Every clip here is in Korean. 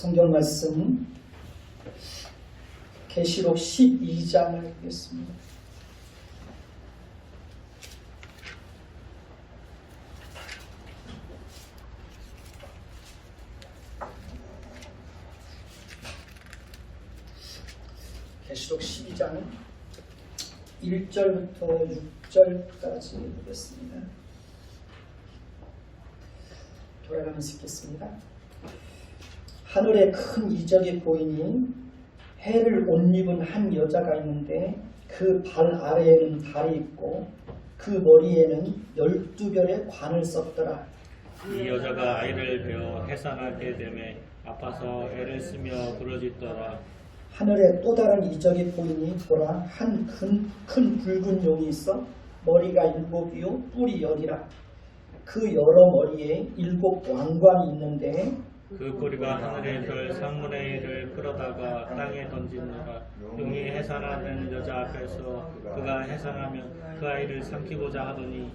성경 말씀 계시록 12장을 읽겠습니다. 계시록 12장 1절부터 6절까지 보겠습니다. 돌아가면서 읽겠습니다. 하늘에 큰 이적이 보이니 해를 옷 입은 한 여자가 있는데 그 발 아래에는 달이 있고 그 머리에는 12별의 관을 썼더라. 이 여자가 아이를 베어 해산하게 되매 아파서 애를 쓰며 부르짖더라. 하늘에 또 다른 이적이 보이니 보라, 한 큰 붉은 용이 있어 머리가 7이요 뿔이 10이라. 그 여러 머리에 7 왕관이 있는데 그 꼬리가 하늘의 별 3분의 1을 끌어다가 땅에 던지느라. 용이 해산하는 여자 앞에서 그가 해산하면 그 아이를 삼키고자 하더니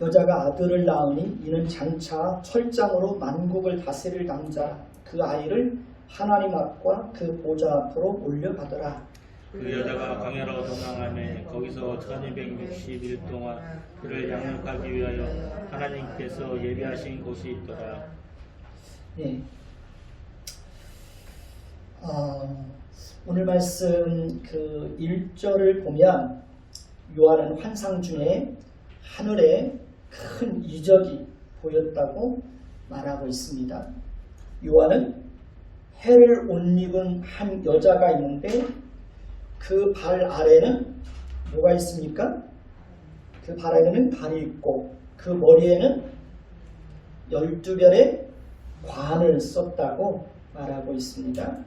여자가 아들을 낳으니 이는 장차 철장으로 만국을 다스릴 남자 그 아이를 하나님 앞과 그 보좌 앞으로 올려가더라. 그 여자가 광야로 도망하며 거기서 1260일 동안 그를 양육하기 위하여 하나님께서 예비하신 곳이 있더라. 네. 오늘 말씀 그 1절을 보면 요한은 환상 중에 하늘에 큰 이적이 보였다고 말하고 있습니다. 요한은 해를 옷 입은 한 여자가 있는데 그 발 아래는 뭐가 있습니까? 그 발 아래는 달이 있고 그 머리에는 12별의 관을 썼다고 말하고 있습니다.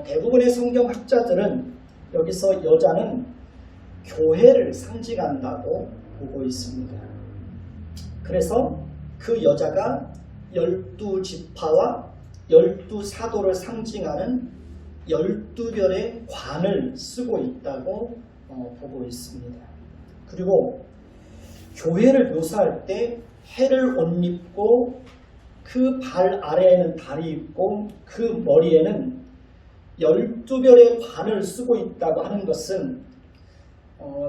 대부분의 성경학자들은 여기서 여자는 교회를 상징한다고 보고 있습니다. 그래서 그 여자가 12지파와 12사도를 상징하는 12별의 관을 쓰고 있다고 보고 있습니다. 그리고 교회를 묘사할 때 해를 옷 입고 그 발 아래에는 달이 있고 그 머리에는 12별의 관을 쓰고 있다고 하는 것은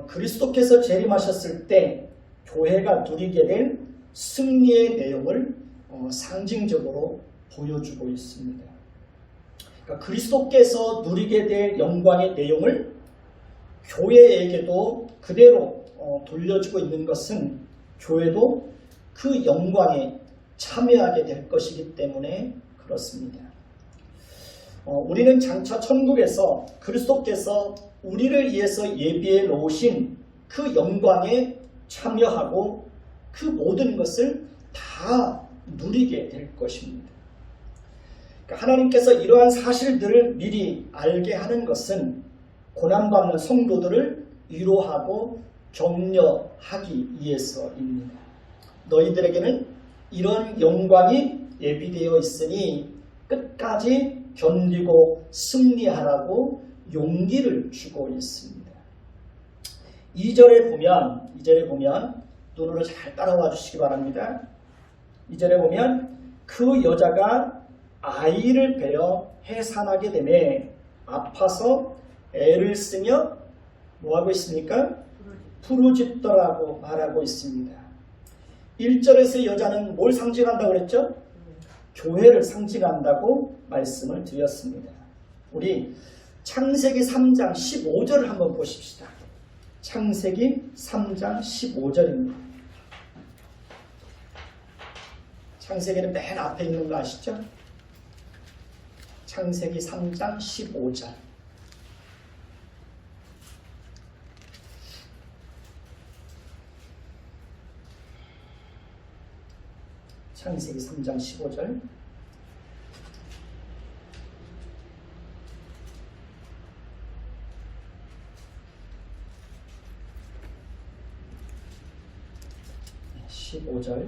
그리스도께서 재림하셨을 때 교회가 누리게 될 승리의 내용을 상징적으로 보여주고 있습니다. 그러니까 그리스도께서 누리게 될 영광의 내용을 교회에게도 그대로 돌려주고 있는 것은 교회도 그 영광에 참여하게 될 것이기 때문에 그렇습니다. 우리는 장차 천국에서 그리스도께서 우리를 위해서 예비해 놓으신 그 영광에 참여하고 그 모든 것을 다 누리게 될 것입니다. 그러니까 하나님께서 이러한 사실들을 미리 알게 하는 것은 고난받는 성도들을 위로하고 격려하기 위해서입니다. 너희들에게는 이런 영광이 예비되어 있으니 끝까지 견디고 승리하라고 용기를 주고 있습니다. 2절에 보면 눈으로 잘 따라와 주시기 바랍니다. 2절에 보면 그 여자가 아이를 베어 해산하게 되매 아파서 애를 쓰며 뭐하고 있습니까? 부르짖더라고 말하고 있습니다. 1절에서 여자는 뭘 상징한다고 그랬죠? 교회를 상징한다고 말씀을 드렸습니다. 우리 창세기 3장 15절을 한번 보십시다. 창세기 3장 15절입니다. 창세기는 맨 앞에 있는 거 아시죠? 창세기 3장 15절. 창세기 3장 15절. 네, 15절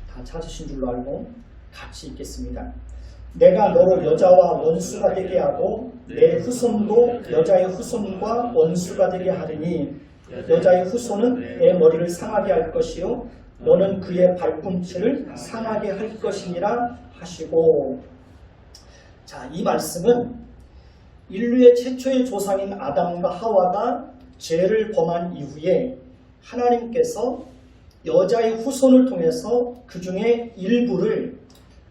다 찾으신 줄로 알고 같이 읽겠습니다. 내가 너로 여자와 원수가 되게 하고 내 후손도 여자의 후손과 원수가 되게 하리니 여자의 후손은 내 머리를 상하게 할 것이요 너는 그의 발꿈치를 상하게 할 것이니라 하시고, 자, 이 말씀은 인류의 최초의 조상인 아담과 하와가 죄를 범한 이후에 하나님께서 여자의 후손을 통해서 그 중에 일부를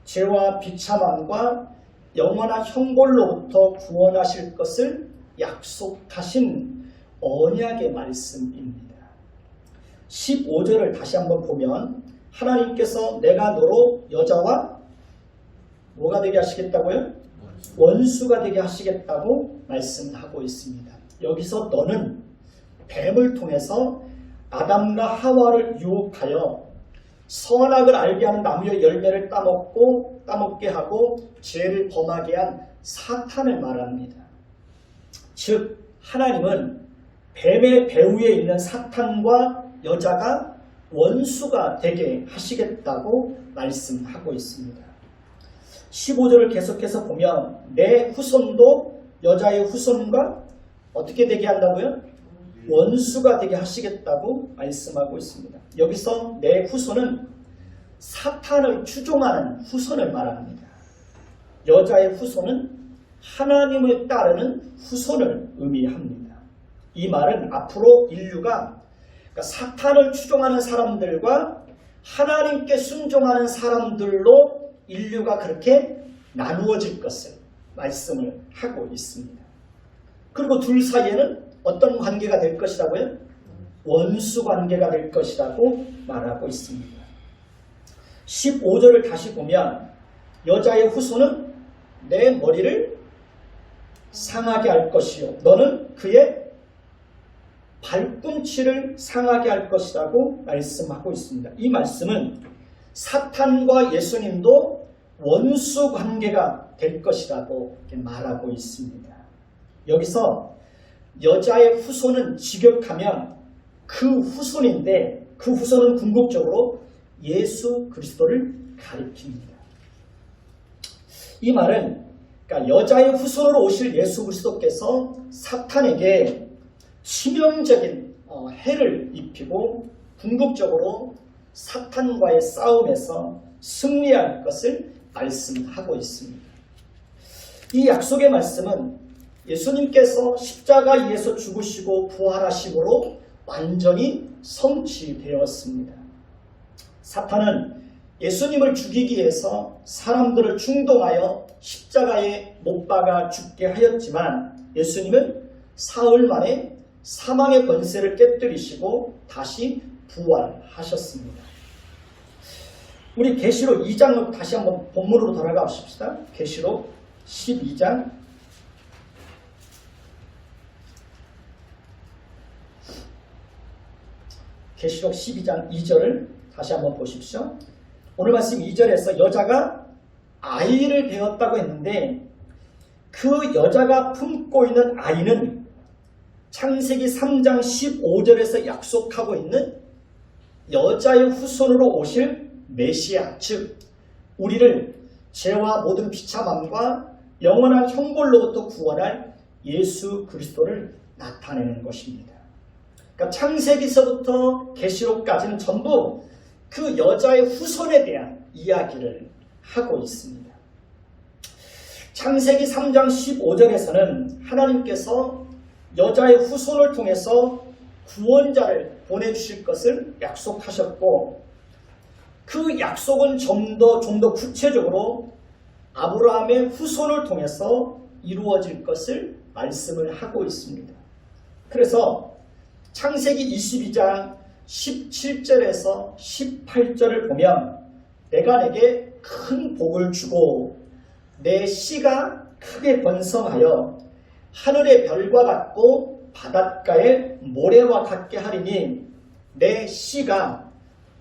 죄와 비참함과 영원한 형벌로부터 구원하실 것을 약속하신 언약의 말씀입니다. 15절을 다시 한번 보면 하나님께서 내가 너로 여자와 뭐가 되게 하시겠다고요? 원수가 되게 하시겠다고 말씀하고 있습니다. 여기서 너는 뱀을 통해서 아담과 하와를 유혹하여 선악을 알게 하는 나무의 열매를 따먹게 하고 죄를 범하게 한 사탄을 말합니다. 즉 하나님은 뱀의 배후에 있는 사탄과 여자가 원수가 되게 하시겠다고 말씀하고 있습니다. 15절을 계속해서 보면 내 후손도 여자의 후손과 어떻게 되게 한다고요? 원수가 되게 하시겠다고 말씀하고 있습니다. 여기서 내 후손은 사탄을 추종하는 후손을 말합니다. 여자의 후손은 하나님을 따르는 후손을 의미합니다. 이 말은 앞으로 인류가 사탄을 추종하는 사람들과 하나님께 순종하는 사람들로 인류가 그렇게 나누어질 것을 말씀을 하고 있습니다. 그리고 둘 사이에는 어떤 관계가 될 것이라고요? 원수 관계가 될 것이라고 말하고 있습니다. 15절을 다시 보면 여자의 후손은 내 머리를 상하게 할 것이요 너는 그의 발꿈치를 상하게 할 것이라고 말씀하고 있습니다. 이 말씀은 사탄과 예수님도 원수 관계가 될 것이라고 말하고 있습니다. 여기서 여자의 후손은 직역하면 그 후손인데 그 후손은 궁극적으로 예수 그리스도를 가리킵니다. 이 말은 그러니까 여자의 후손으로 오실 예수 그리스도께서 사탄에게 치명적인 해를 입히고 궁극적으로 사탄과의 싸움에서 승리할 것을 말씀하고 있습니다. 이 약속의 말씀은 예수님께서 십자가에서 죽으시고 부활하심으로 완전히 성취되었습니다. 사탄은 예수님을 죽이기 위해서 사람들을 충동하여 십자가에 못 박아 죽게 하였지만 예수님은 사흘 만에 사망의 권세를 깨뜨리시고 다시 부활하셨습니다. 우리 계시록 2장으로 다시 한번 본문으로 돌아가 보십시다. 계시록 12장 계시록 12장 2절을 다시 한번 보십시오. 오늘 말씀 2절에서 여자가 아이를 배웠다고 했는데 그 여자가 품고 있는 아이는 창세기 3장 15절에서 약속하고 있는 여자의 후손으로 오실 메시아, 즉 우리를 죄와 모든 비참함과 영원한 형벌로부터 구원할 예수 그리스도를 나타내는 것입니다. 그러니까 창세기서부터 계시록까지는 전부 그 여자의 후손에 대한 이야기를 하고 있습니다. 창세기 3장 15절에서는 하나님께서 여자의 후손을 통해서 구원자를 보내주실 것을 약속하셨고 그 약속은 좀 더 구체적으로 아브라함의 후손을 통해서 이루어질 것을 말씀을 하고 있습니다. 그래서 창세기 22장 17절에서 18절을 보면 내가 내게 큰 복을 주고 내 씨가 크게 번성하여 하늘의 별과 같고 바닷가의 모래와 같게 하리니 내 씨가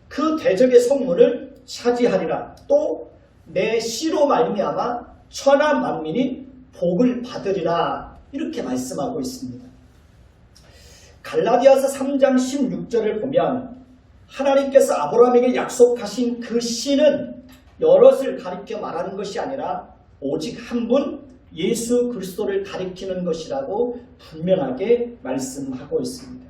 그 대적의 성문을 차지하리라. 또 내 씨로 말미암아 천하 만민이 복을 받으리라. 이렇게 말씀하고 있습니다. 갈라디아서 3장 16절을 보면 하나님께서 아브라함에게 약속하신 그 씨는 여럿을 가리켜 말하는 것이 아니라 오직 한 분 예수 그리스도를 가리키는 것이라고 분명하게 말씀하고 있습니다.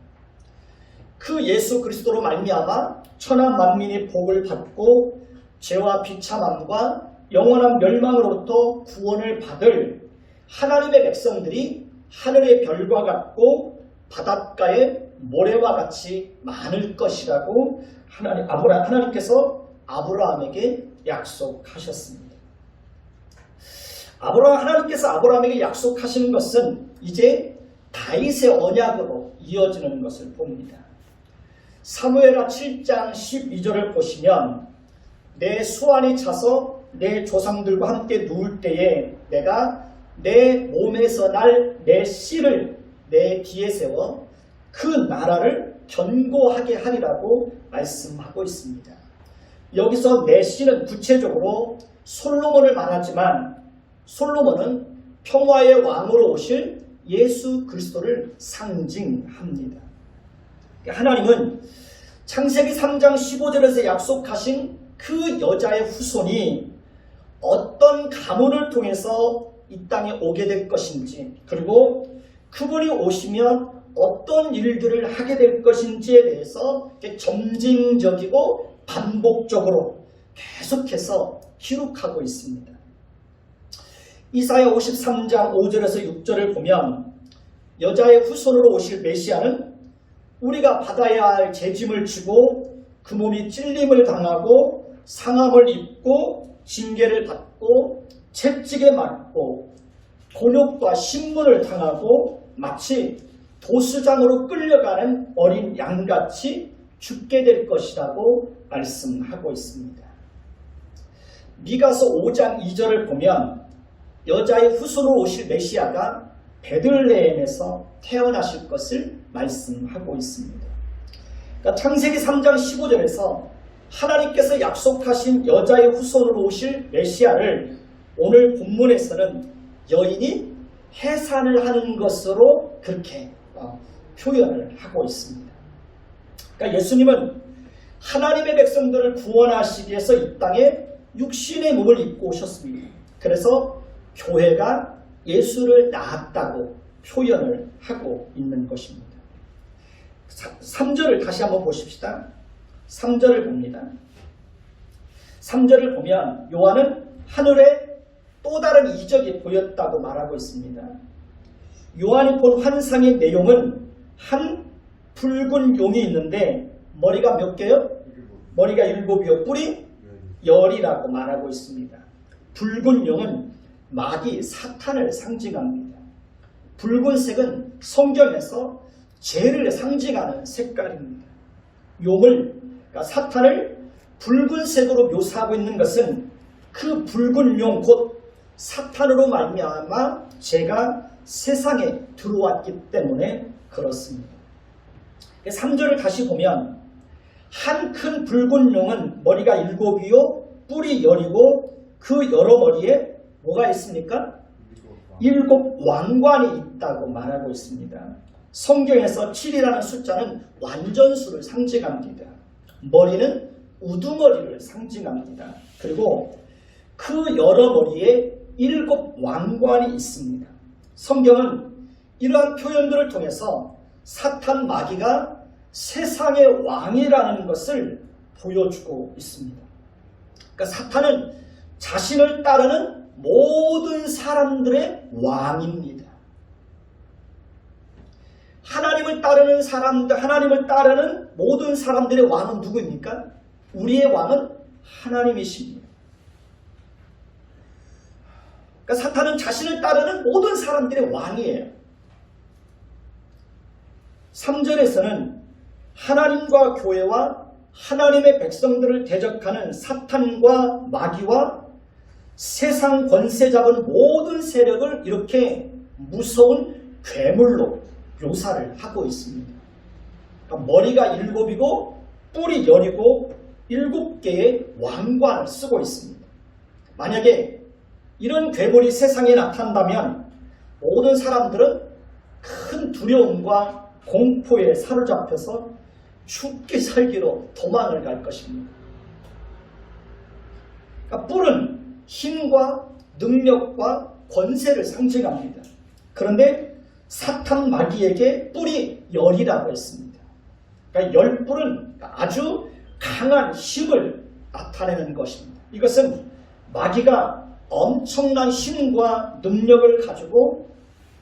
그 예수 그리스도로 말미암아 천하 만민이 복을 받고 죄와 비참함과 영원한 멸망으로부터 구원을 받을 하나님의 백성들이 하늘의 별과 같고 바닷가의 모래와 같이 많을 것이라고 하나님께서 아브라함에게 약속하셨습니다. 하나님께서 아브라함에게 약속하시는 것은 이제 다윗의 언약으로 이어지는 것을 봅니다. 사무엘하 7장 12절을 보시면 내 수완이 차서 내 조상들과 함께 누울 때에 내가 내 몸에서 날 내 씨를 내 뒤에 세워 그 나라를 견고하게 하리라고 말씀하고 있습니다. 여기서 내 씨는 구체적으로 솔로몬을 말하지만 솔로몬은 평화의 왕으로 오실 예수 그리스도를 상징합니다. 하나님은 창세기 3장 15절에서 약속하신 그 여자의 후손이 어떤 가문을 통해서 이 땅에 오게 될 것인지, 그리고 그분이 오시면 어떤 일들을 하게 될 것인지에 대해서 점진적이고 반복적으로 계속해서 기록하고 있습니다. 이사야 53장 5절에서 6절을 보면 여자의 후손으로 오실 메시아는 우리가 받아야 할 죄짐을 지고 그 몸이 찔림을 당하고 상함을 입고 징계를 받고 채찍에 맞고 곤욕과 신문을 당하고 마치 도수장으로 끌려가는 어린 양같이 죽게 될 것이라고 말씀하고 있습니다. 미가서 5장 2절을 보면 여자의 후손으로 오실 메시아가 베들레헴에서 태어나실 것을 말씀하고 있습니다. 그러니까 창세기 3장 15절에서 하나님께서 약속하신 여자의 후손으로 오실 메시아를 오늘 본문에서는 여인이 해산을 하는 것으로 그렇게 표현을 하고 있습니다. 그러니까 예수님은 하나님의 백성들을 구원하시기 위해서 이 땅에 육신의 몸을 입고 오셨습니다. 그래서 교회가 예수를 낳았다고 표현을 하고 있는 것입니다. 3절을 다시 한번 보십시다. 3절을 봅니다. 3절을 보면 요한은 하늘에 또 다른 이적이 보였다고 말하고 있습니다. 요한이 본 환상의 내용은 한 붉은 용이 있는데 머리가 몇 개요? 머리가 7이요. 뿔이 10이라고 말하고 있습니다. 붉은 용은 마귀 사탄을 상징합니다. 붉은색은 성경에서 죄를 상징하는 색깔입니다. 용을, 그러니까 사탄을 붉은색으로 묘사하고 있는 것은 그 붉은 용 곧 사탄으로 말미암아 죄가 세상에 들어왔기 때문에 그렇습니다. 3절을 다시 보면 한 큰 붉은 용은 머리가 7이요 뿔이 10이고 그 여러 머리에 뭐가 있습니까? 7 왕관이 있다고 말하고 있습니다. 성경에서 7이라는 숫자는 완전수를 상징합니다. 머리는 우두머리를 상징합니다. 그리고 그 여러 머리에 7 왕관이 있습니다. 성경은 이러한 표현들을 통해서 사탄 마귀가 세상의 왕이라는 것을 보여주고 있습니다. 그러니까 사탄은 자신을 따르는 모든 사람들의 왕입니다. 하나님을 따르는 사람들, 하나님을 따르는 모든 사람들의 왕은 누구입니까? 우리의 왕은 하나님이십니다. 그러니까 사탄은 자신을 따르는 모든 사람들의 왕이에요. 3절에서는 하나님과 교회와 하나님의 백성들을 대적하는 사탄과 마귀와 세상 권세 잡은 모든 세력을 이렇게 무서운 괴물로 묘사를 하고 있습니다. 그러니까 머리가 7이고 뿔이 10이고 7개의 왕관을 쓰고 있습니다. 만약에 이런 괴물이 세상에 나타난다면 모든 사람들은 큰 두려움과 공포에 사로잡혀서 죽기 살기로 도망을 갈 것입니다. 그러니까 뿔은 힘과 능력과 권세를 상징합니다. 그런데 사탄 마귀에게 뿔이 10이라고 했습니다. 그러니까 10뿔은 아주 강한 힘을 나타내는 것입니다. 이것은 마귀가 엄청난 힘과 능력을 가지고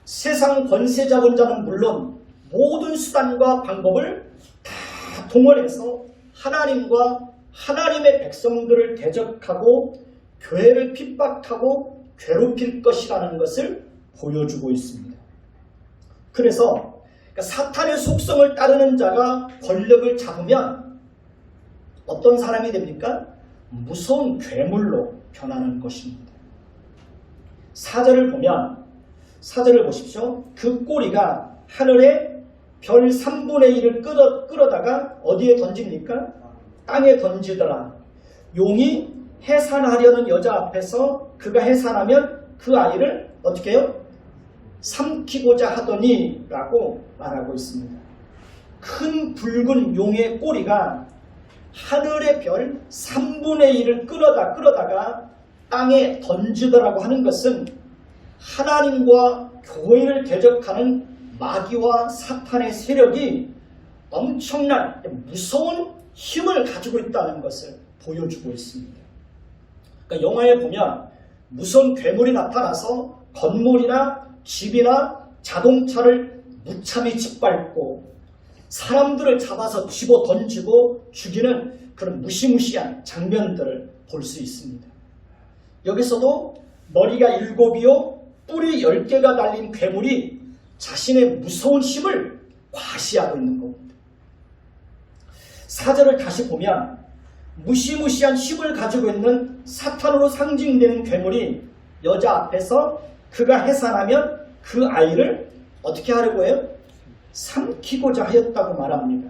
세상 권세 잡은 자는 물론 모든 수단과 방법을 다 동원해서 하나님과 하나님의 백성들을 대적하고 교회를 핍박하고 괴롭힐 것이라는 것을 보여주고 있습니다. 그래서 사탄의 속성을 따르는 자가 권력을 잡으면 어떤 사람이 됩니까? 무서운 괴물로 변하는 것입니다. 사절을 보십시오. 그 꼬리가 하늘에 별 3분의 1을 끌어다가 어디에 던집니까? 땅에 던지더라. 용이 해산하려는 여자 앞에서 그가 해산하면 그 아이를 어떻게 해요? 삼키고자 하더니 라고 말하고 있습니다. 큰 붉은 용의 꼬리가 하늘의 별 3분의 1을 끌어다가 땅에 던지더라고 하는 것은 하나님과 교회를 대적하는 마귀와 사탄의 세력이 엄청난 무서운 힘을 가지고 있다는 것을 보여주고 있습니다. 그러니까 영화에 보면 무서운 괴물이 나타나서 건물이나 집이나 자동차를 무참히 짓밟고 사람들을 잡아서 집어 던지고 죽이는 그런 무시무시한 장면들을 볼 수 있습니다. 여기서도 머리가 7이요 뿔이 10개가 달린 괴물이 자신의 무서운 힘을 과시하고 있는 겁니다. 사절을 다시 보면 무시무시한 힘을 가지고 있는 사탄으로 상징되는 괴물이 여자 앞에서 그가 해산하면 그 아이를 어떻게 하려고 해요? 삼키고자 하였다고 말합니다.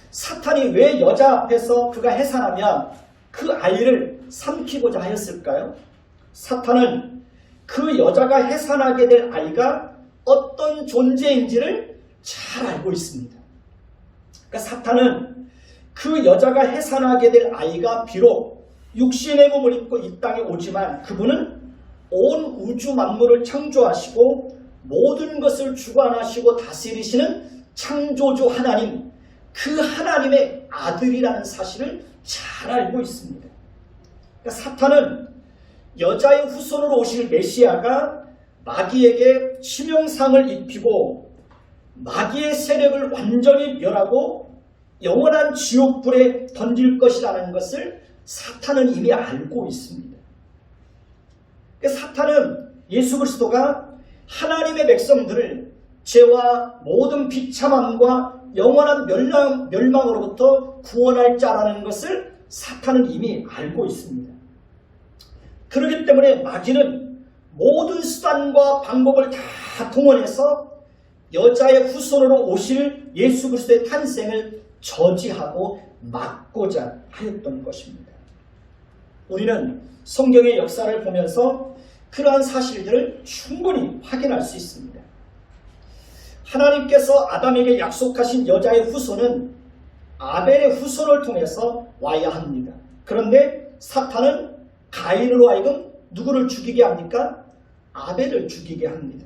사탄이 왜 여자 앞에서 그가 해산하면 그 아이를 삼키고자 하였을까요? 사탄은 그 여자가 해산하게 될 아이가 어떤 존재인지를 잘 알고 있습니다. 그러니까 사탄은 그 여자가 해산하게 될 아이가 비록 육신의 몸을 입고 이 땅에 오지만 그분은 온 우주 만물을 창조하시고 모든 것을 주관하시고 다스리시는 창조주 하나님, 그 하나님의 아들이라는 사실을 잘 알고 있습니다. 그러니까 사탄은 여자의 후손으로 오실 메시아가 마귀에게 치명상을 입히고 마귀의 세력을 완전히 멸하고 영원한 지옥불에 던질 것이라는 것을 사탄은 이미 알고 있습니다. 그러니까 사탄은 예수 그리스도가 하나님의 백성들을 죄와 모든 비참함과 영원한 멸망으로부터 구원할 자라는 것을 사탄은 이미 알고 있습니다. 그렇기 때문에 마귀는 모든 수단과 방법을 다 동원해서 여자의 후손으로 오실 예수 그리스도의 탄생을 저지하고 막고자 하였던 것입니다. 우리는 성경의 역사를 보면서 그러한 사실들을 충분히 확인할 수 있습니다. 하나님께서 아담에게 약속하신 여자의 후손은 아벨의 후손을 통해서 와야 합니다. 그런데 사탄은 가인으로 하여금 누구를 죽이게 합니까? 아벨을 죽이게 합니다.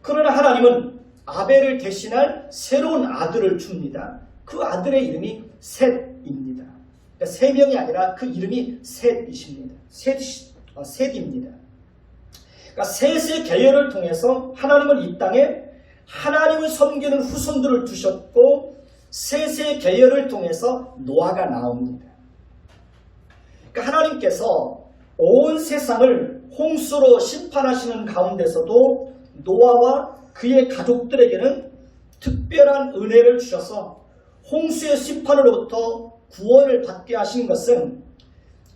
그러나 하나님은 아벨을 대신할 새로운 아들을 줍니다. 그 아들의 이름이 셋입니다. 그러니까 세 명이 아니라 그 이름이 셋이십니다. 셋입니다. 그러니까 셋의 계열을 통해서 하나님은 이 땅에 하나님을 섬기는 후손들을 두셨고 셋의 계열을 통해서 노아가 나옵니다. 그러니까 하나님께서 온 세상을 홍수로 심판하시는 가운데서도 노아와 그의 가족들에게는 특별한 은혜를 주셔서 홍수의 심판으로부터 구원을 받게 하신 것은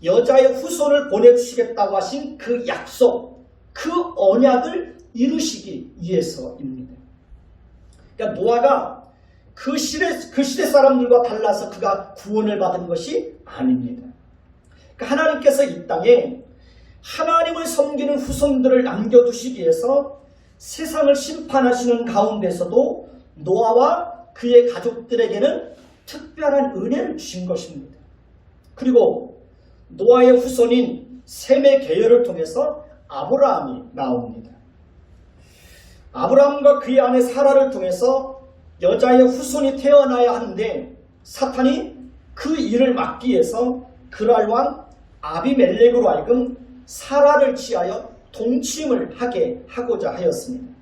여자의 후손을 보내주시겠다고 하신 그 약속, 그 언약을 이루시기 위해서입니다. 그러니까 노아가 그 시대 사람들과 달라서 그가 구원을 받은 것이 아닙니다. 그러니까 하나님께서 이 땅에 하나님을 섬기는 후손들을 남겨두시기 위해서 세상을 심판하시는 가운데서도 노아와 그의 가족들에게는 특별한 은혜를 주신 것입니다. 그리고 노아의 후손인 셈의 계열을 통해서 아브라함이 나옵니다. 아브라함과 그의 아내 사라를 통해서 여자의 후손이 태어나야 하는데 사탄이 그 일을 막기 위해서 그랄 왕 아비멜렉으로 하여금 사라를 취하여 동침을 하게 하고자 하였습니다.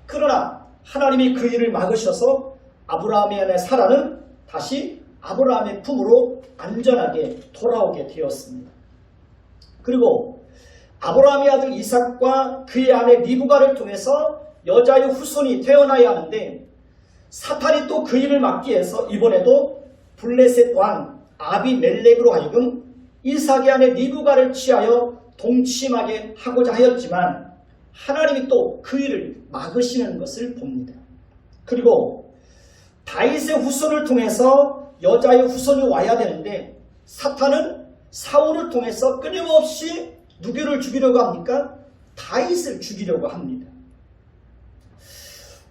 그러나 하나님이 그 일을 막으셔서 아브라함의 아내 사라는 다시 아브라함의 품으로 안전하게 돌아오게 되었습니다. 그리고 아브라함의 아들 이삭과 그의 아내 리브가를 통해서 여자의 후손이 태어나야 하는데 사탄이 또 그 일을 막기 위해서 이번에도 블레셋 왕 아비멜렉으로 하여금 이삭의 아내 리브가를 취하여 동침하게 하고자 하였지만 하나님이 또 그 일을 막으시는 것을 봅니다. 그리고 다윗의 후손을 통해서 여자의 후손이 와야 되는데 사탄은 사울을 통해서 끊임없이 누구를 죽이려고 합니까? 다윗을 죽이려고 합니다.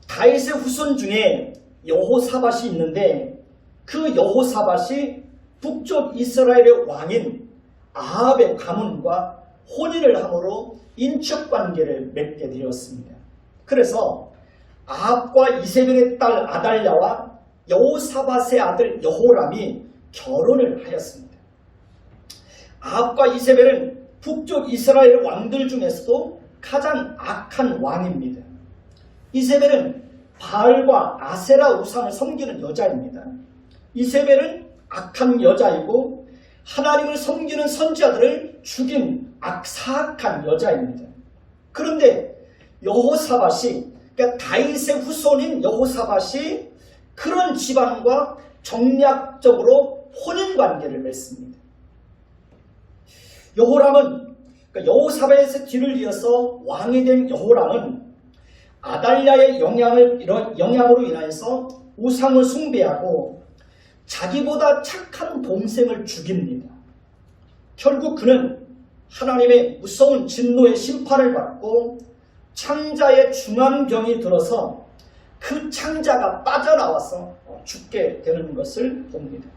다윗의 후손 중에 여호사밧이 있는데 그 여호사밧이 북쪽 이스라엘의 왕인 아합의 가문과 혼인을 함으로 인척관계를 맺게 되었습니다. 그래서 아합과 이세벨의 딸 아달랴와 여호사밧의 아들 여호람이 결혼을 하였습니다. 아합과 이세벨은 북쪽 이스라엘 왕들 중에서도 가장 악한 왕입니다. 이세벨은 바알과 아세라 우상을 섬기는 여자입니다. 이세벨은 악한 여자이고 하나님을 섬기는 선지자들을 죽인 사악한 여자입니다. 그런데 여호사밧이 그러니까 다윗의 후손인 여호사밧이 그런 집안과 정략적으로 혼인관계를 맺습니다. 여호람은 그러니까 여호사밧의 뒤를 이어서 왕이 된 여호람은 아달랴의 영향으로 인하여서 우상을 숭배하고 자기보다 착한 동생을 죽입니다. 결국 그는 하나님의 무서운 진노의 심판을 받고 창자의 중환병이 들어서 그 창자가 빠져나와서 죽게 되는 것을 봅니다.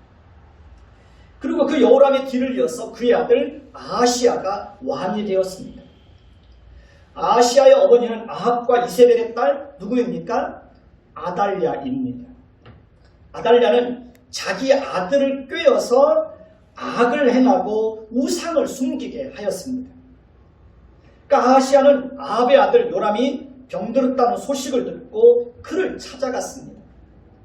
그리고 그 여호람의 뒤를 이어서 그의 아들 아하시야가 왕이 되었습니다. 아하시야의 어머니는 아합과 이세벨의 딸 누구입니까? 아달랴입니다. 아달랴는 자기 아들을 꾀어서 악을 행하고 우상을 숨기게 하였습니다. 그러니까 아하시야는 아합의 아들 요람이 병들었다는 소식을 듣고 그를 찾아갔습니다.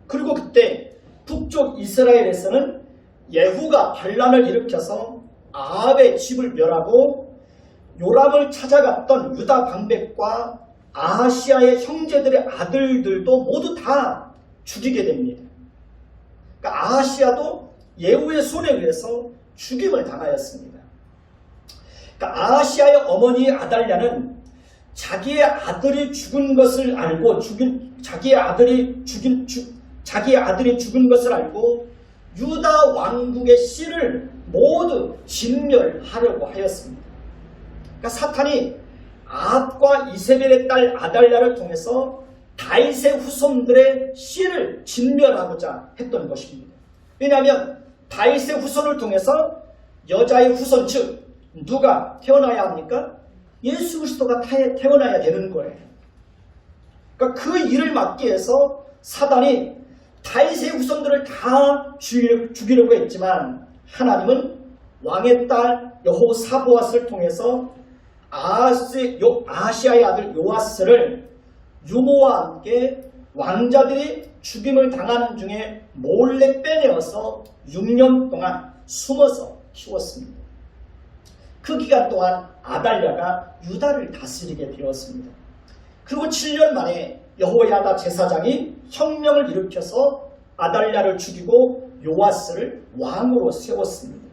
그리고 그때 북쪽 이스라엘에서는 예후가 반란을 일으켜서 아합의 집을 멸하고 요람을 찾아갔던 유다 방백과 아하시야의 형제들의 아들들도 모두 다 죽이게 됩니다. 그러니까 아하시야도 예후의 손에 의해서 죽임을 당하였습니다. 그러니까 아하시야의 어머니 아달랴는 자기의 아들이 죽은 것을 알고 자기의 아들이 죽은 것을 알고 유다 왕국의 씨를 모두 진멸하려고 하였습니다. 그러니까 사탄이 아합과 이세벨의 딸 아달랴를 통해서 다윗의 후손들의 씨를 진멸하고자 했던 것입니다. 왜냐하면 다윗의 후손을 통해서 여자의 후손 즉 누가 태어나야 합니까? 예수 그리스도가 태어나야 되는 거예요. 그러니까 그 일을 막기 위해서 사단이 다윗의 후손들을 다 죽이려고 했지만 하나님은 왕의 딸 여호사보앗을 통해서 아하시야의 아들 요아스를 유모와 함께 왕자들이 죽임을 당하는 중에 몰래 빼내어서 6년 동안 숨어서 키웠습니다. 그 기간 동안 아달랴가 유다를 다스리게 되었습니다. 그리고 7년 만에 여호야다 제사장이 혁명을 일으켜서 아달랴를 죽이고 요아스를 왕으로 세웠습니다.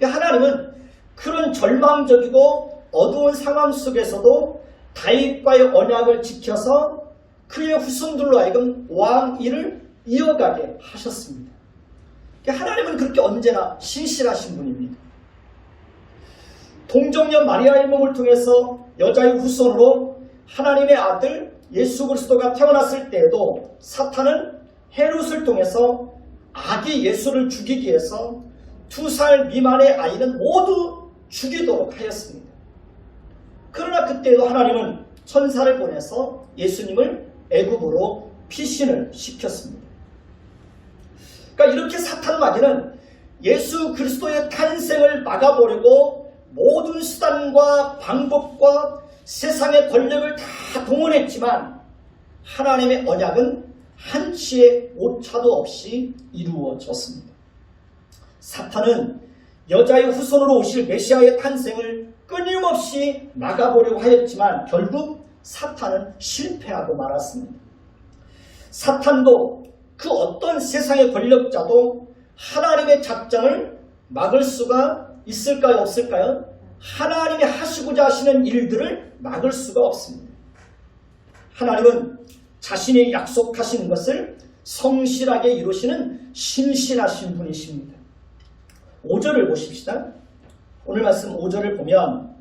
하나님은 그런 절망적이고 어두운 상황 속에서도 다윗과의 언약을 지켜서 그의 후손들로 하여금 왕 일을 이어가게 하셨습니다. 하나님은 그렇게 언제나 신실하신 분입니다. 동정녀 마리아의 몸을 통해서 여자의 후손으로 하나님의 아들 예수 그리스도가 태어났을 때에도 사탄은 헤롯을 통해서 아기 예수를 죽이기 위해서 2살 미만의 아이는 모두 죽이도록 하였습니다. 그러나 그때도 하나님은 천사를 보내서 예수님을 애굽으로 피신을 시켰습니다. 그러니까 이렇게 사탄 마귀는 예수 그리스도의 탄생을 막아보려고 모든 수단과 방법과 세상의 권력을 다 동원했지만 하나님의 언약은 한치의 오차도 없이 이루어졌습니다. 사탄은 여자의 후손으로 오실 메시아의 탄생을 끊임없이 막아보려고 하였지만 결국 사탄은 실패하고 말았습니다. 사탄도 그 어떤 세상의 권력자도 하나님의 작정을 막을 수가 있을까요? 없을까요? 하나님이 하시고자 하시는 일들을 막을 수가 없습니다. 하나님은 자신이 약속하신 것을 성실하게 이루시는 신실하신 분이십니다. 5절을 보십시다. 오늘 말씀 5절을 보면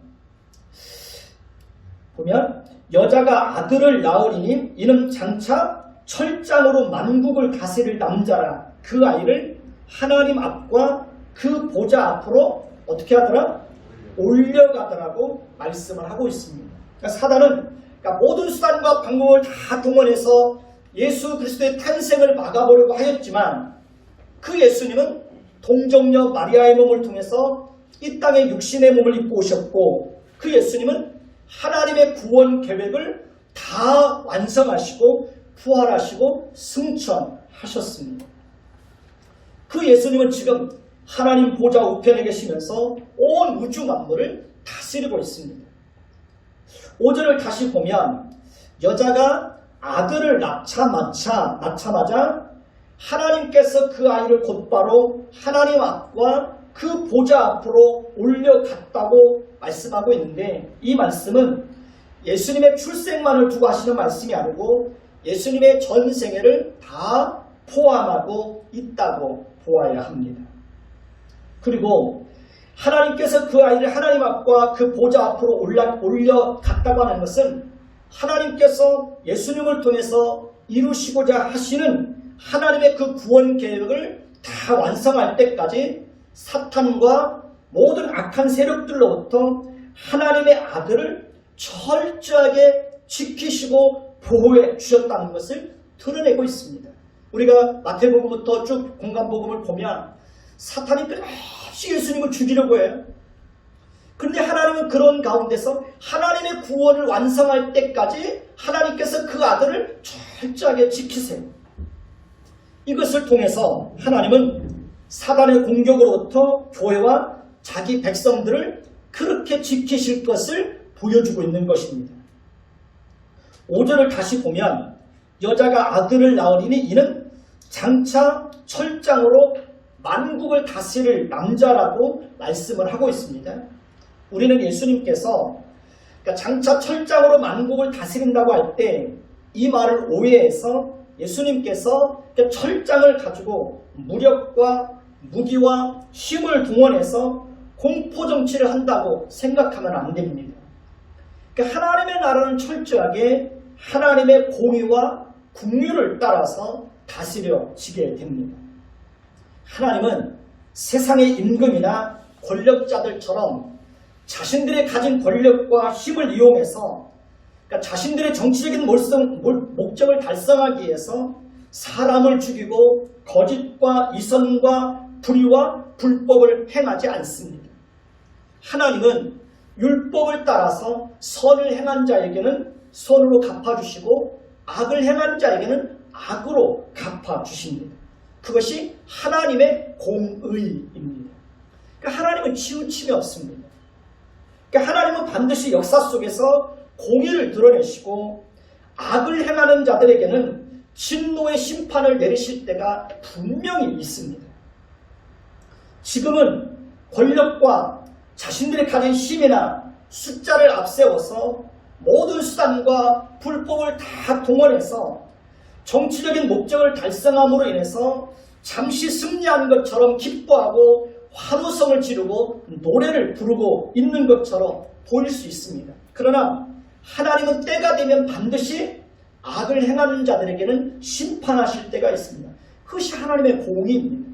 여자가 아들을 낳으리니 이는 장차 철장으로 만국을 다스릴 남자라. 그 아이를 하나님 앞과 그 보좌 앞으로 어떻게 하더라? 올려가더라고 말씀을 하고 있습니다. 그러니까 사단은 모든 수단과 방법을 다 동원해서 예수 그리스도의 탄생을 막아보려고 하였지만 그 예수님은 동정녀 마리아의 몸을 통해서 이 땅에 육신의 몸을 입고 오셨고 그 예수님은 하나님의 구원 계획을 다 완성하시고 부활하시고 승천하셨습니다. 그 예수님은 지금 하나님 보좌 우편에 계시면서 온 우주 만물을 다스리고 있습니다. 5절을 다시 보면 여자가 아들을 낳자마자 하나님께서 그 아이를 곧바로 하나님 앞과 그 보좌 앞으로 올려갔다고 말씀하고 있는데 이 말씀은 예수님의 출생만을 두고 하시는 말씀이 아니고 예수님의 전생애를 다 포함하고 있다고 보아야 합니다. 그리고 하나님께서 그 아이를 하나님 앞과 그 보좌 앞으로 올려갔다고 하는 것은 하나님께서 예수님을 통해서 이루시고자 하시는 하나님의 그 구원 계획을 다 완성할 때까지 사탄과 모든 악한 세력들로부터 하나님의 아들을 철저하게 지키시고 보호해 주셨다는 것을 드러내고 있습니다. 우리가 마태복음부터 쭉 공간복음을 보면 사탄이 끝없이 예수님을 죽이려고 해요. 그런데 하나님은 그런 가운데서 하나님의 구원을 완성할 때까지 하나님께서 그 아들을 철저하게 지키세요. 이것을 통해서 하나님은 사단의 공격으로부터 교회와 자기 백성들을 그렇게 지키실 것을 보여주고 있는 것입니다. 5절을 다시 보면 여자가 아들을 낳으리니 이는 장차 철장으로 만국을 다스릴 남자라고 말씀을 하고 있습니다. 우리는 예수님께서 장차 철장으로 만국을 다스린다고 할 때 이 말을 오해해서 예수님께서 철장을 가지고 무력과 무기와 힘을 동원해서 공포정치를 한다고 생각하면 안 됩니다. 하나님의 나라는 철저하게 하나님의 공의와 국률을 따라서 다스려지게 됩니다. 하나님은 세상의 임금이나 권력자들처럼 자신들의 가진 권력과 힘을 이용해서 자신들의 정치적인 목적을 달성하기 위해서 사람을 죽이고 거짓과 이선과 불의와 불법을 행하지 않습니다. 하나님은 율법을 따라서 선을 행한 자에게는 선으로 갚아주시고 악을 행한 자에게는 악으로 갚아주십니다. 그것이 하나님의 공의입니다. 하나님은 치우침이 없습니다. 하나님은 반드시 역사 속에서 공의를 드러내시고 악을 행하는 자들에게는 진노의 심판을 내리실 때가 분명히 있습니다. 지금은 권력과 자신들이 가진 힘이나 숫자를 앞세워서 모든 수단과 불법을 다 동원해서 정치적인 목적을 달성함으로 인해서 잠시 승리한 것처럼 기뻐하고 환호성을 지르고 노래를 부르고 있는 것처럼 보일 수 있습니다. 그러나 하나님은 때가 되면 반드시 악을 행하는 자들에게는 심판하실 때가 있습니다. 그것이 하나님의 공의입니다.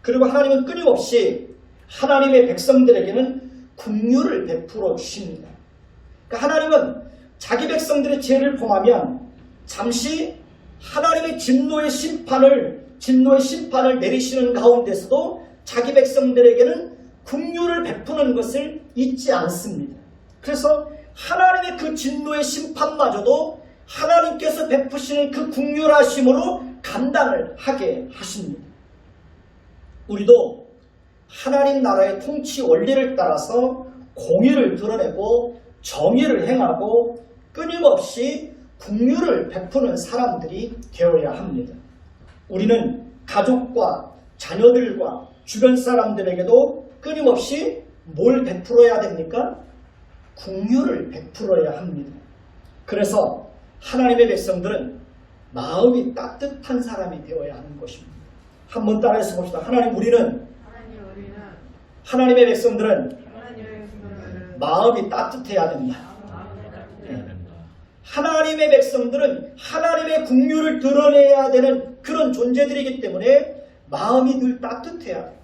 그리고 하나님은 끊임없이 하나님의 백성들에게는 긍휼을 베풀어 주십니다. 하나님은 자기 백성들의 죄를 범하면 잠시 하나님의 진노의 심판을 내리시는 가운데서도 자기 백성들에게는 긍휼을 베푸는 것을 잊지 않습니다. 그래서 하나님의 그 진노의 심판마저도 하나님께서 베푸시는 그 긍휼하심으로 감당을 하게 하십니다. 우리도 하나님 나라의 통치 원리를 따라서 공의를 드러내고 정의를 행하고 끊임없이 긍휼을 베푸는 사람들이 되어야 합니다. 우리는 가족과 자녀들과 주변 사람들에게도 끊임없이 뭘 베풀어야 됩니까? 긍휼을 베풀어야 합니다. 그래서 하나님의 백성들은 마음이 따뜻한 사람이 되어야 하는 것입니다. 한번 따라해서 봅시다. 하나님의 백성들은 마음이 따뜻해야 된다. 하나님의 백성들은 하나님의 긍휼을 드러내야 되는 그런 존재들이기 때문에 마음이 늘 따뜻해야 돼요.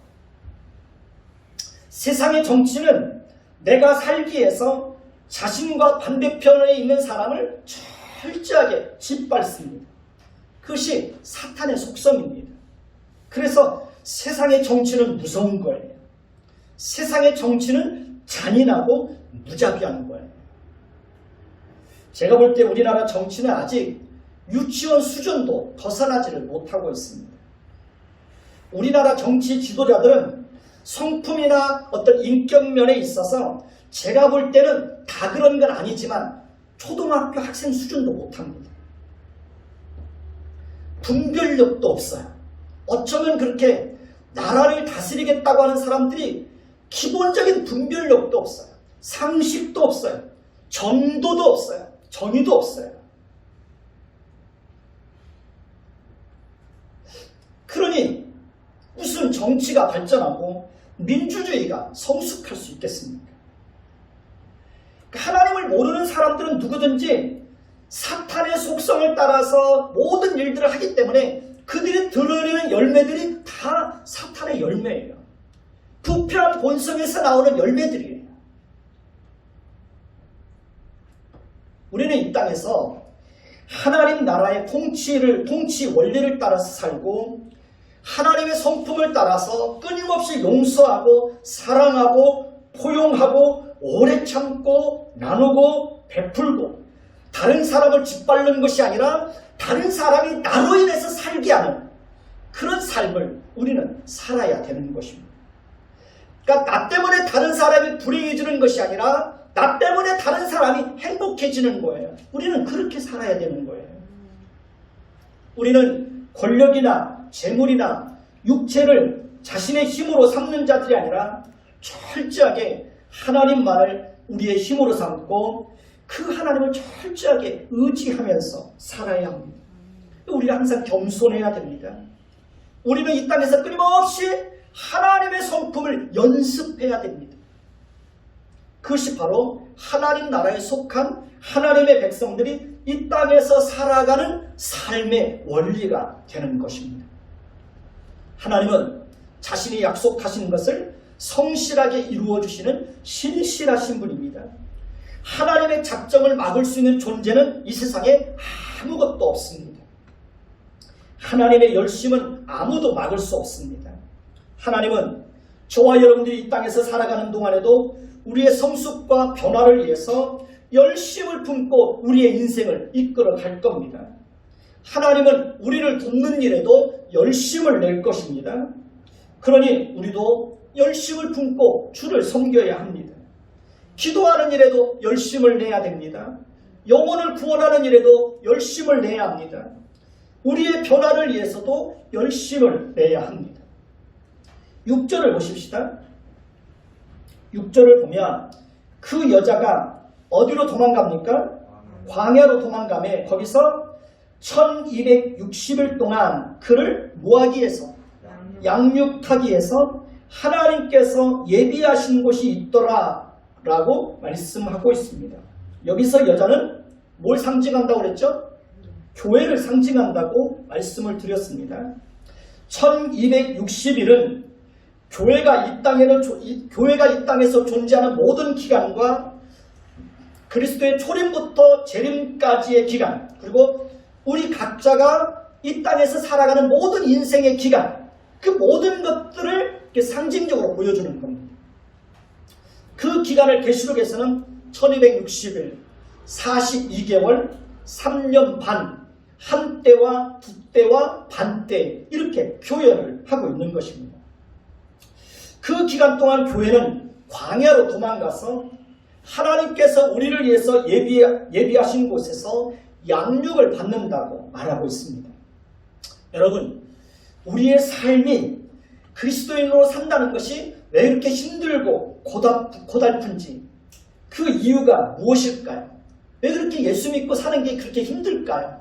세상의 정치는 내가 살기 위해서 자신과 반대편에 있는 사람을 철저하게 짓밟습니다. 그것이 사탄의 속성입니다. 그래서 세상의 정치는 무서운 거예요. 세상의 정치는 잔인하고 무자비한 거예요. 제가 볼 때 우리나라 정치는 아직 유치원 수준도 벗어나지를 못하고 있습니다. 우리나라 정치 지도자들은 성품이나 어떤 인격면에 있어서 제가 볼 때는 다 그런 건 아니지만 초등학교 학생 수준도 못합니다. 분별력도 없어요. 어쩌면 그렇게 나라를 다스리겠다고 하는 사람들이 기본적인 분별력도 없어요. 상식도 없어요. 정도도 없어요. 정의도 없어요. 그러니 무슨 정치가 발전하고 민주주의가 성숙할 수 있겠습니까? 하나님을 모르는 사람들은 누구든지 사탄의 속성을 따라서 모든 일들을 하기 때문에 그들이 드러내는 열매들이 다 사탄의 열매예요. 부패한 본성에서 나오는 열매들이에요. 우리는 이 땅에서 하나님 나라의 통치 원리를 따라서 살고 하나님의 성품을 따라서 끊임없이 용서하고 사랑하고 포용하고 오래 참고 나누고 베풀고 다른 사람을 짓밟는 것이 아니라 다른 사람이 나로 인해서 살게 하는 그런 삶을 우리는 살아야 되는 것입니다. 그러니까 나 때문에 다른 사람이 불행해지는 것이 아니라 나 때문에 다른 사람이 행복해지는 거예요. 우리는 그렇게 살아야 되는 거예요. 우리는 권력이나 재물이나 육체를 자신의 힘으로 삼는 자들이 아니라 철저하게 하나님만을 우리의 힘으로 삼고 그 하나님을 철저하게 의지하면서 살아야 합니다. 우리가 항상 겸손해야 됩니다. 우리는 이 땅에서 끊임없이 하나님의 성품을 연습해야 됩니다. 그것이 바로 하나님 나라에 속한 하나님의 백성들이 이 땅에서 살아가는 삶의 원리가 되는 것입니다. 하나님은 자신이 약속하신 것을 성실하게 이루어주시는 신실하신 분입니다. 하나님의 작정을 막을 수 있는 존재는 이 세상에 아무것도 없습니다. 하나님의 열심은 아무도 막을 수 없습니다. 하나님은 저와 여러분들이 이 땅에서 살아가는 동안에도 우리의 성숙과 변화를 위해서 열심을 품고 우리의 인생을 이끌어 갈 겁니다. 하나님은 우리를 돕는 일에도 열심을 낼 것입니다. 그러니 우리도 열심을 품고 주를 섬겨야 합니다. 기도하는 일에도 열심을 내야 됩니다. 영혼을 구원하는 일에도 열심을 내야 합니다. 우리의 변화를 위해서도 열심을 내야 합니다. 6절을 보십시다. 6절을 보면 그 여자가 어디로 도망갑니까? 광야로 도망가며 거기서 1260일 동안 그를 뭐하기 위해서? 양육하기 위해서 하나님께서 예비하신 곳이 있더라 라고 말씀하고 있습니다. 여기서 여자는 뭘 상징한다고 그랬죠? 교회를 상징한다고 말씀을 드렸습니다. 1260일은 교회가 이 땅에서 존재하는 모든 기간과 그리스도의 초림부터 재림까지의 기간, 그리고 우리 각자가 이 땅에서 살아가는 모든 인생의 기간, 그 모든 것들을 이렇게 상징적으로 보여주는 겁니다. 그 기간을 계시록에서는 1260일, 42개월, 3년 반, 한때와 두때와 반때 이렇게 표현을 하고 있는 것입니다. 그 기간 동안 교회는 광야로 도망가서 하나님께서 우리를 위해서 예비하신 곳에서 양육을 받는다고 말하고 있습니다. 여러분, 우리의 삶이 그리스도인으로 산다는 것이 왜 이렇게 힘들고 고달픈지 그 이유가 무엇일까요? 왜 그렇게 예수 믿고 사는 게 그렇게 힘들까요?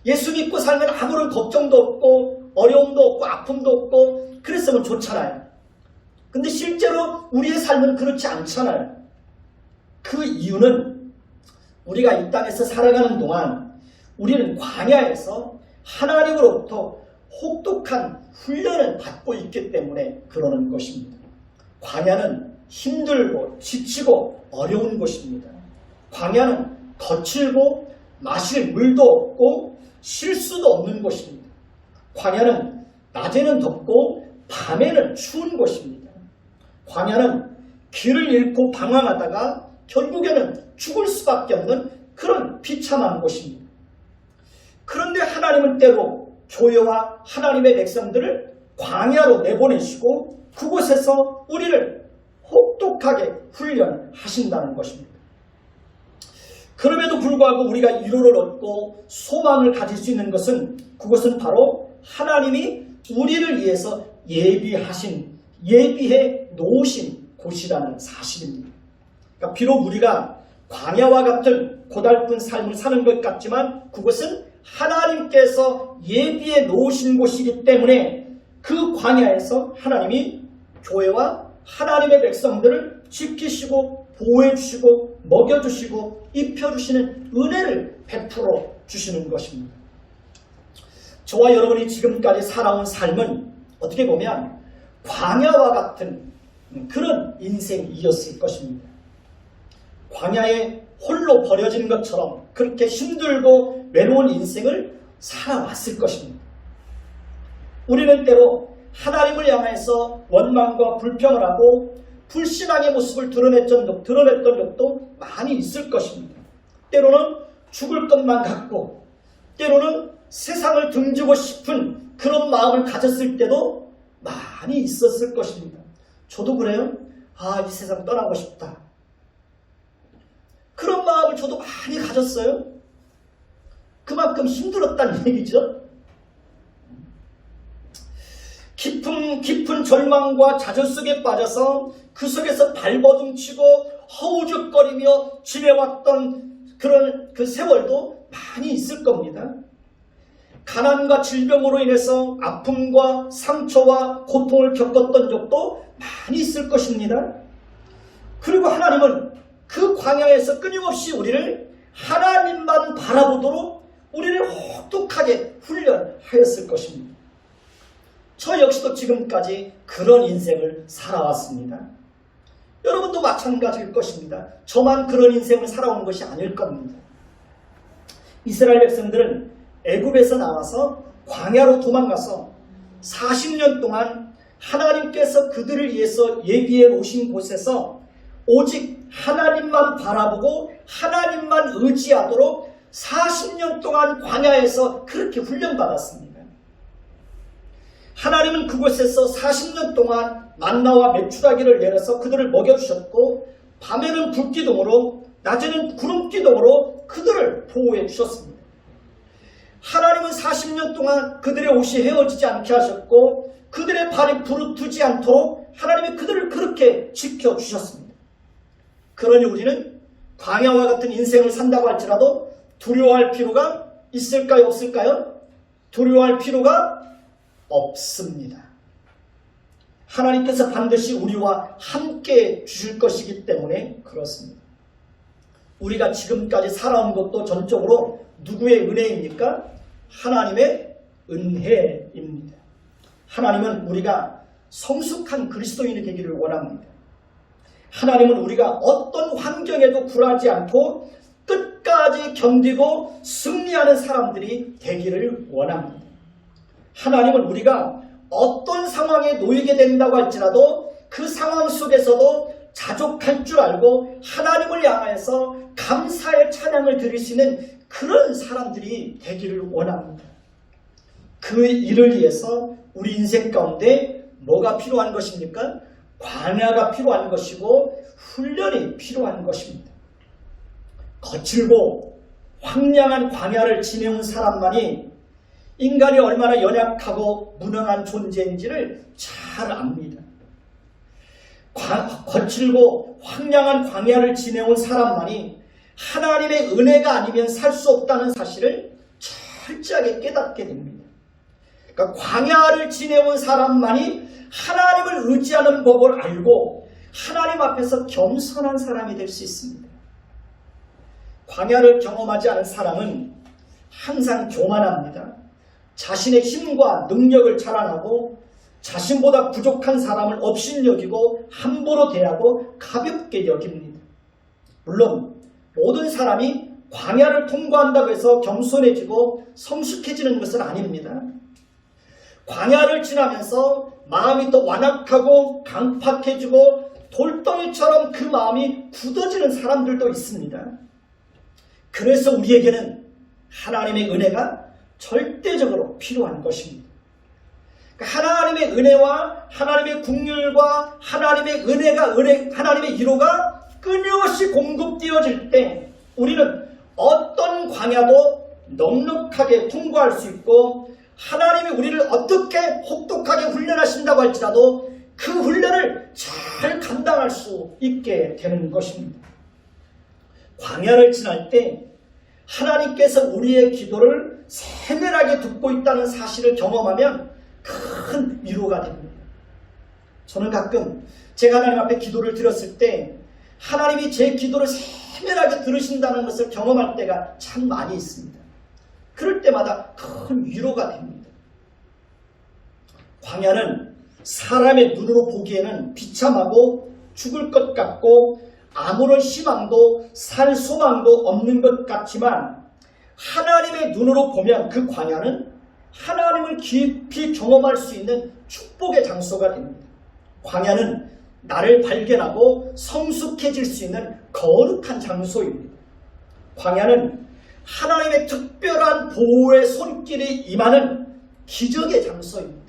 예수 믿고 살면 아무런 걱정도 없고 어려움도 없고 아픔도 없고 그랬으면 좋잖아요. 근데 실제로 우리의 삶은 그렇지 않잖아요. 그 이유는 우리가 이 땅에서 살아가는 동안 우리는 광야에서 하나님으로부터 혹독한 훈련을 받고 있기 때문에 그러는 것입니다. 광야는 힘들고 지치고 어려운 곳입니다. 광야는 거칠고 마실 물도 없고 쉴 수도 없는 곳입니다. 광야는 낮에는 덥고 밤에는 추운 곳입니다. 광야는 길을 잃고 방황하다가 결국에는 죽을 수밖에 없는 그런 비참한 곳입니다. 그런데 하나님은 때로 교회와 하나님의 백성들을 광야로 내보내시고 그곳에서 우리를 혹독하게 훈련하신다는 것입니다. 그럼에도 불구하고 우리가 위로를 얻고 소망을 가질 수 있는 것은 그것은 바로 하나님이 우리를 위해서 예비해 놓으신 곳이라는 사실입니다. 그러니까 비록 우리가 광야와 같은 고달픈 삶을 사는 것 같지만 그것은 하나님께서 예비해 놓으신 곳이기 때문에 그 광야에서 하나님이 교회와 하나님의 백성들을 지키시고 보호해 주시고 먹여주시고 입혀주시는 은혜를 베풀어 주시는 것입니다. 저와 여러분이 지금까지 살아온 삶은 어떻게 보면 광야와 같은 그런 인생이었을 것입니다. 광야에 홀로 버려진 것처럼 그렇게 힘들고 외로운 인생을 살아왔을 것입니다. 우리는 때로 하나님을 향해서 원망과 불평을 하고 불신앙의 모습을 드러냈던 적도 많이 있을 것입니다. 때로는 죽을 것만 같고 때로는 세상을 등지고 싶은 그런 마음을 가졌을 때도 많이 있었을 것입니다. 저도 그래요. 이 세상 떠나고 싶다. 그런 마음을 저도 많이 가졌어요. 그만큼 힘들었다는 얘기죠. 깊은 절망과 좌절 속에 빠져서 그 속에서 발버둥치고 허우적거리며 지내왔던 그런 그 세월도 많이 있을 겁니다. 가난과 질병으로 인해서 아픔과 상처와 고통을 겪었던 적도 많이 있을 것입니다. 그리고 하나님은 그 광야에서 끊임없이 우리를 하나님만 바라보도록 우리를 혹독하게 훈련하였을 것입니다. 저 역시도 지금까지 그런 인생을 살아왔습니다. 여러분도 마찬가지일 것입니다. 저만 그런 인생을 살아온 것이 아닐 겁니다. 이스라엘 백성들은 애굽에서 나와서 광야로 도망가서 40년 동안 하나님께서 그들을 위해서 예비해 놓으신 곳에서 오직 하나님만 바라보고 하나님만 의지하도록 40년 동안 광야에서 그렇게 훈련받았습니다. 하나님은 그곳에서 40년 동안 만나와 메추라기를 내려서 그들을 먹여주셨고 밤에는 불기둥으로 낮에는 구름기둥으로 그들을 보호해 주셨습니다. 하나님은 40년 동안 그들의 옷이 헤어지지 않게 하셨고 그들의 발이 부르트지 않도록 하나님이 그들을 그렇게 지켜주셨습니다. 그러니 우리는 광야와 같은 인생을 산다고 할지라도 두려워할 필요가 있을까요? 없을까요? 두려워할 필요가 없습니다. 하나님께서 반드시 우리와 함께 주실 것이기 때문에 그렇습니다. 우리가 지금까지 살아온 것도 전적으로 누구의 은혜입니까? 하나님의 은혜입니다. 하나님은 우리가 성숙한 그리스도인이 되기를 원합니다. 하나님은 우리가 어떤 환경에도 굴하지 않고 끝까지 견디고 승리하는 사람들이 되기를 원합니다. 하나님은 우리가 어떤 상황에 놓이게 된다고 할지라도 그 상황 속에서도 자족할 줄 알고 하나님을 향해서 감사의 찬양을 드릴 수 있는 그런 사람들이 되기를 원합니다. 그 일을 위해서 우리 인생 가운데 뭐가 필요한 것입니까? 광야가 필요한 것이고 훈련이 필요한 것입니다. 거칠고 황량한 광야를 지내온 사람만이 인간이 얼마나 연약하고 무능한 존재인지를 잘 압니다. 거칠고 황량한 광야를 지내온 사람만이 하나님의 은혜가 아니면 살 수 없다는 사실을 철저하게 깨닫게 됩니다. 그러니까 광야를 지내온 사람만이 하나님을 의지하는 법을 알고 하나님 앞에서 겸손한 사람이 될 수 있습니다. 광야를 경험하지 않은 사람은 항상 교만합니다. 자신의 힘과 능력을 자랑하고 자신보다 부족한 사람을 업신여기고 함부로 대하고 가볍게 여깁니다. 물론 모든 사람이 광야를 통과한다고 해서 겸손해지고 성숙해지는 것은 아닙니다. 광야를 지나면서 마음이 더 완악하고 강팍해지고 돌덩이처럼 그 마음이 굳어지는 사람들도 있습니다. 그래서 우리에게는 하나님의 은혜가 절대적으로 필요한 것입니다. 하나님의 은혜와 하나님의 긍휼과 하나님의 은혜가 하나님의 위로가 끊임없이 공급되어질 때 우리는 어떤 광야도 넉넉하게 통과할 수 있고 하나님이 우리를 어떻게 혹독하게 훈련하신다고 할지라도 그 훈련을 잘 감당할 수 있게 되는 것입니다. 광야를 지날 때 하나님께서 우리의 기도를 세밀하게 듣고 있다는 사실을 경험하면 큰 위로가 됩니다. 저는 가끔 제가 하나님 앞에 기도를 드렸을 때 하나님이 제 기도를 세밀하게 들으신다는 것을 경험할 때가 참 많이 있습니다. 그럴 때마다 큰 위로가 됩니다. 광야는 사람의 눈으로 보기에는 비참하고 죽을 것 같고 아무런 희망도 살 소망도 없는 것 같지만 하나님의 눈으로 보면 그 광야는 하나님을 깊이 경험할 수 있는 축복의 장소가 됩니다. 광야는 나를 발견하고 성숙해질 수 있는 거룩한 장소입니다. 광야는 하나님의 특별한 보호의 손길이 임하는 기적의 장소입니다.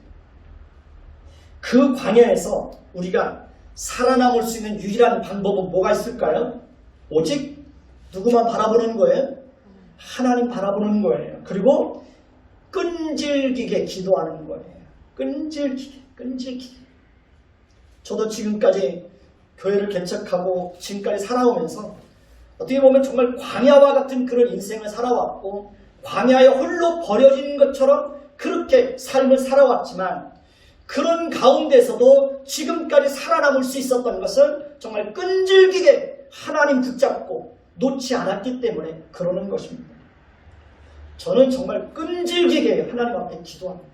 그 광야에서 우리가 살아남을 수 있는 유일한 방법은 뭐가 있을까요? 오직 누구만 바라보는 거예요? 하나님 바라보는 거예요. 그리고 끈질기게 기도하는 거예요. 끈질기게. 저도 지금까지 교회를 개척하고 지금까지 살아오면서 어떻게 보면 정말 광야와 같은 그런 인생을 살아왔고 광야에 홀로 버려진 것처럼 그렇게 삶을 살아왔지만 그런 가운데서도 지금까지 살아남을 수 있었던 것은 정말 끈질기게 하나님 붙잡고 놓지 않았기 때문에 그러는 것입니다. 저는 정말 끈질기게 하나님 앞에 기도합니다.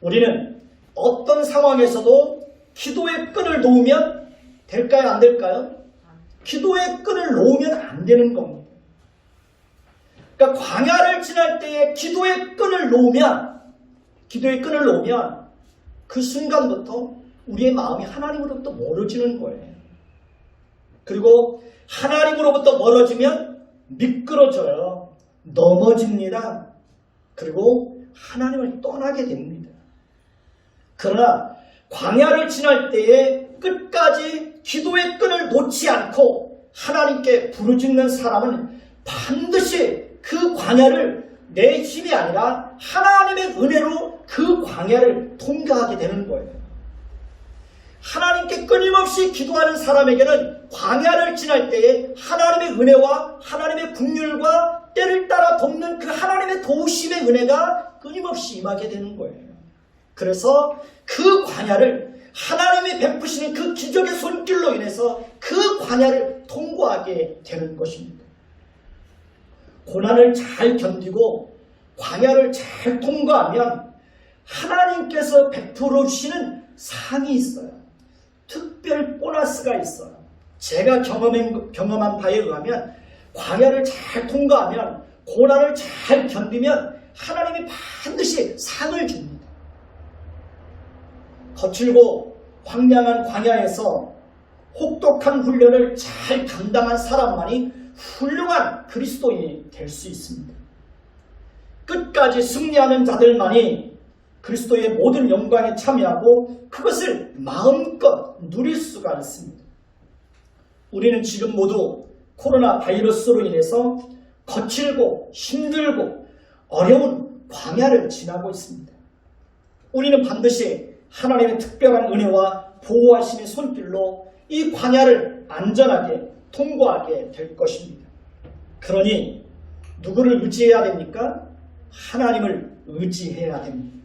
우리는 어떤 상황에서도 기도의 끈을 놓으면 될까요? 안 될까요? 기도의 끈을 놓으면 안 되는 겁니다. 그러니까 광야를 지날 때에 기도의 끈을 놓으면 그 순간부터 우리의 마음이 하나님으로부터 멀어지는 거예요. 그리고 하나님으로부터 멀어지면 미끄러져요. 넘어집니다. 그리고 하나님을 떠나게 됩니다. 그러나 광야를 지날 때에 끝까지 기도의 끈을 놓지 않고 하나님께 부르짖는 사람은 반드시 그 광야를 내 힘이 아니라 하나님의 은혜로 그 광야를 통과하게 되는 거예요. 하나님께 끊임없이 기도하는 사람에게는 광야를 지날 때에 하나님의 은혜와 하나님의 긍휼과 때를 따라 돕는 그 하나님의 도우심의 은혜가 끊임없이 임하게 되는 거예요. 그래서 그 광야를 하나님이 베푸시는 그 기적의 손길로 인해서 그 광야를 통과하게 되는 것입니다. 고난을 잘 견디고 광야를 잘 통과하면 하나님께서 베풀어 주시는 상이 있어요. 특별 보너스가 있어요. 제가 경험한 바에 의하면 광야를 잘 통과하면 고난을 잘 견디면 하나님이 반드시 상을 줍니다. 거칠고 황량한 광야에서 혹독한 훈련을 잘 감당한 사람만이 훌륭한 그리스도인이 될 수 있습니다. 끝까지 승리하는 자들만이 그리스도의 모든 영광에 참여하고 그것을 마음껏 누릴 수가 있습니다. 우리는 지금 모두 코로나 바이러스로 인해서 거칠고 힘들고 어려운 광야를 지나고 있습니다. 우리는 반드시 하나님의 특별한 은혜와 보호하심의 손길로 이 광야를 안전하게 통과하게 될 것입니다. 그러니 누구를 의지해야 됩니까? 하나님을 의지해야 됩니다.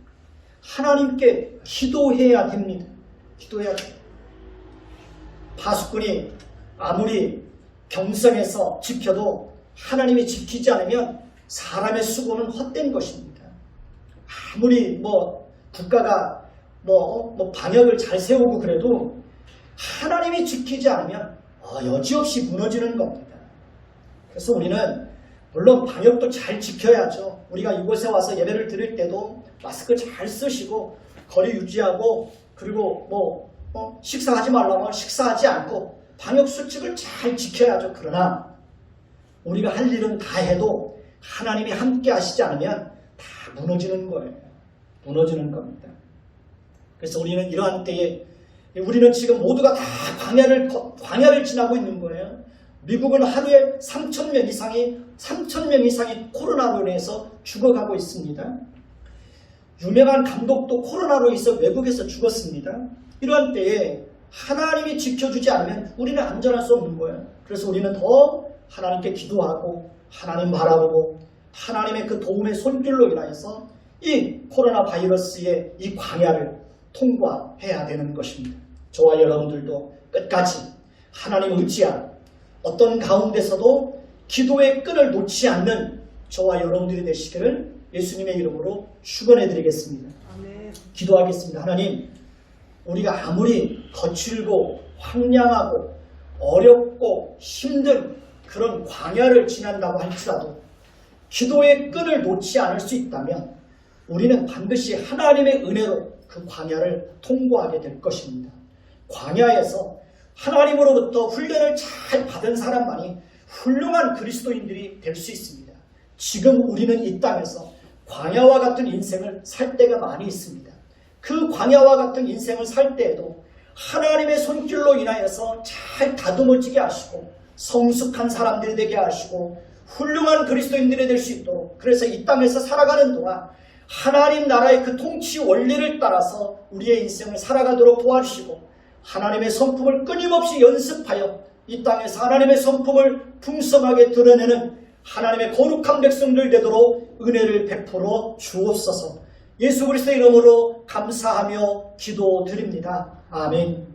하나님께 기도해야 됩니다. 기도해야 됩니다. 파수꾼이 아무리 경성에서 지켜도 하나님이 지키지 않으면 사람의 수고는 헛된 것입니다. 아무리 국가가 방역을 잘 세우고 그래도 하나님이 지키지 않으면 여지없이 무너지는 겁니다. 그래서 우리는 물론 방역도 잘 지켜야죠. 우리가 이곳에 와서 예배를 드릴 때도 마스크 잘 쓰시고 거리 유지하고 그리고 식사하지 말라면 식사하지 않고 방역 수칙을 잘 지켜야죠. 그러나 우리가 할 일은 다 해도 하나님이 함께 하시지 않으면 다 무너지는 거예요. 무너지는 겁니다. 그래서 우리는 이러한 때에 우리는 지금 모두가 다 광야를 지나고 있는 거예요. 미국은 하루에 3,000명 이상이 코로나로 인해서 죽어가고 있습니다. 유명한 감독도 코로나로 인해서 외국에서 죽었습니다. 이러한 때에 하나님이 지켜주지 않으면 우리는 안전할 수 없는 거예요. 그래서 우리는 더 하나님께 기도하고 하나님 바라보고 하나님의 그 도움의 손길로 인하여서 이 코로나 바이러스의 이 광야를 통과해야 되는 것입니다. 저와 여러분들도 끝까지 하나님 의지한 어떤 가운데서도 기도의 끈을 놓지 않는 저와 여러분들이 되시기를 예수님의 이름으로 축원해 드리겠습니다. 기도하겠습니다. 하나님, 우리가 아무리 거칠고 황량하고 어렵고 힘든 그런 광야를 지난다고 할지라도 기도의 끈을 놓지 않을 수 있다면 우리는 반드시 하나님의 은혜로 그 광야를 통과하게 될 것입니다. 광야에서 하나님으로부터 훈련을 잘 받은 사람만이 훌륭한 그리스도인들이 될 수 있습니다. 지금 우리는 이 땅에서 광야와 같은 인생을 살 때가 많이 있습니다. 그 광야와 같은 인생을 살 때에도 하나님의 손길로 인하여서 잘 다듬어지게 하시고 성숙한 사람들이 되게 하시고 훌륭한 그리스도인들이 될 수 있도록, 그래서 이 땅에서 살아가는 동안 하나님 나라의 그 통치 원리를 따라서 우리의 인생을 살아가도록 도와주시고 하나님의 성품을 끊임없이 연습하여 이 땅에서 하나님의 성품을 풍성하게 드러내는 하나님의 거룩한 백성들 되도록 은혜를 베풀어 주옵소서. 예수 그리스도의 이름으로 감사하며 기도드립니다. 아멘.